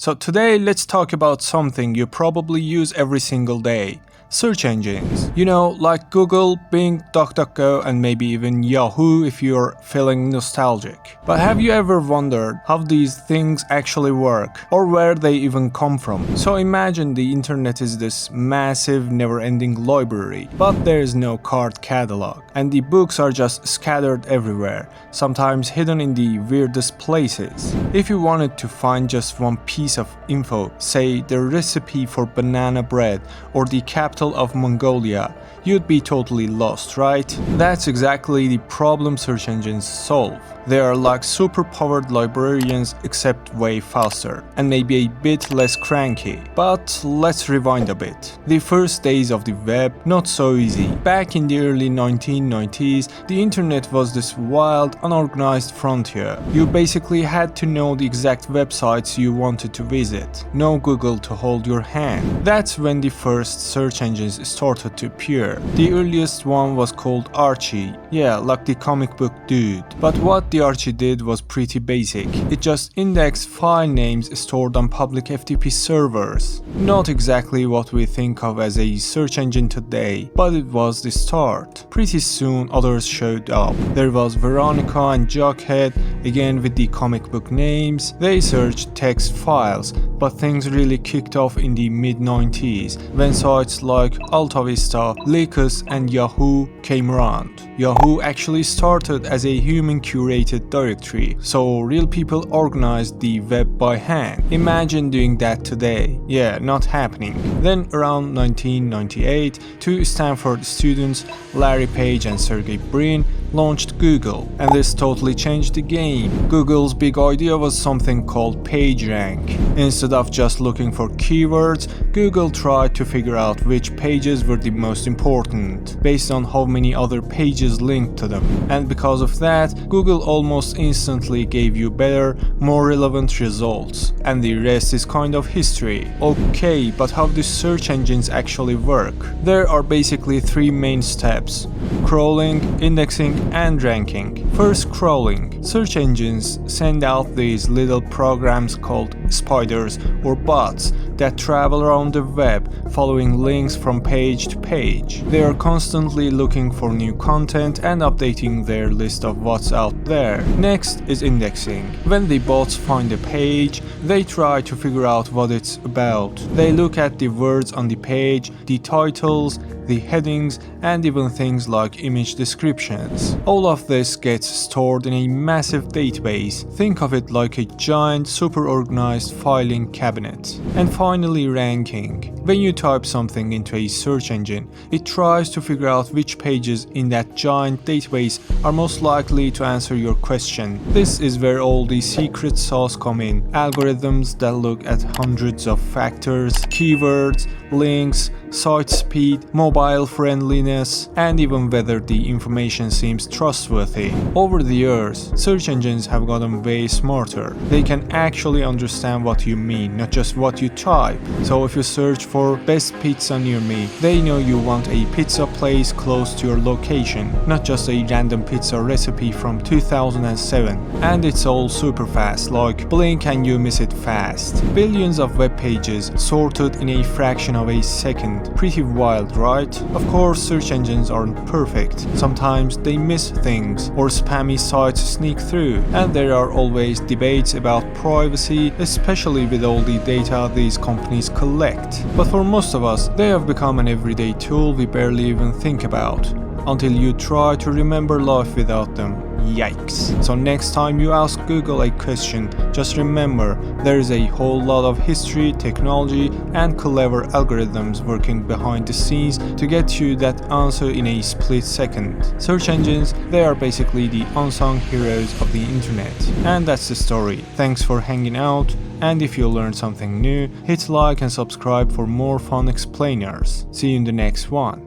So today let's talk about something you probably use every single day. Search engines. You know, like Google, Bing, DuckDuckGo, and maybe even Yahoo if you're feeling nostalgic. But have you ever wondered how these things actually work, or where they even come from? So imagine the internet is this massive, never-ending library, but there is no card catalog, and the books are just scattered everywhere, sometimes hidden in the weirdest places. If you wanted to find just one piece of info, say the recipe for banana bread or the capital of Mongolia, you'd be totally lost, right? That's exactly the problem search engines solve. They are like super-powered librarians, except way faster, and maybe a bit less cranky. But let's rewind a bit. The first days of the web, not so easy. Back in the early 1990s, the internet was this wild, unorganized frontier. You basically had to know the exact websites you wanted to visit. No Google to hold your hand. That's when the first search engines started to appear. The earliest one was called Archie. Yeah, like the comic book dude. But what the Archie did was pretty basic. It just indexed file names stored on public FTP servers. Not exactly what we think of as a search engine today, but it was the start. Pretty soon others showed up. There was Veronica and Jughead, again with the comic book names. They searched text files, but things really kicked off in the mid-90s when sites like AltaVista, Lycus and Yahoo came around. Yahoo actually started as a human-curated directory, so real people organized the web by hand. Imagine doing that today. Yeah, not happening. Then around 1998, two Stanford students, Larry Page and Sergey Brin, launched Google, and this totally changed the game. Google's big idea was something called PageRank. Instead of just looking for keywords, Google tried to figure out which pages were the most important, based on how many other pages linked to them. And because of that, Google almost instantly gave you better, more relevant results. And the rest is kind of history. Okay, but how do search engines actually work? There are basically three main steps: crawling, indexing, and ranking. First, crawling. Search engines send out these little programs called spiders or bots that travel around the web, following links from page to page. They are constantly looking for new content and updating their list of what's out there. Next is indexing. When the bots find a page, they try to figure out what it's about. They look at the words on the page, the titles, the headings, and even things like image descriptions. All of this gets stored in a massive database. Think of it like a giant, super organized filing cabinet. And finally, ranking. When you type something into a search engine, it tries to figure out which pages in that giant database are most likely to answer your question. This is where all the secret sauce come in. Algorithms that look at hundreds of factors, keywords, links, site speed, mobile friendliness, and even whether the information seems trustworthy. Over the years, search engines have gotten way smarter. They can actually understand what you mean, not just what you type. So if you search for best pizza near me, they know you want a pizza place close to your location, not just a random pizza recipe from 2007. And it's all super fast, like blink and you miss it fast. Billions of web pages sorted in a fraction of a second. Pretty wild, right? Of course, search engines aren't perfect. Sometimes they miss things, or spammy sites sneak through, and there are always debates about privacy, especially with all the data these companies collect. But for most of us, they have become an everyday tool we barely even think about, until you try to remember life without them. Yikes. So next time you ask Google a question, just remember there is a whole lot of history, technology, and clever algorithms working behind the scenes to get you that answer in a split second. Search engines, they are basically the unsung heroes of the internet. And that's the story. Thanks for hanging out, and if you learned something new, hit like and subscribe for more fun explainers. See you in the next one.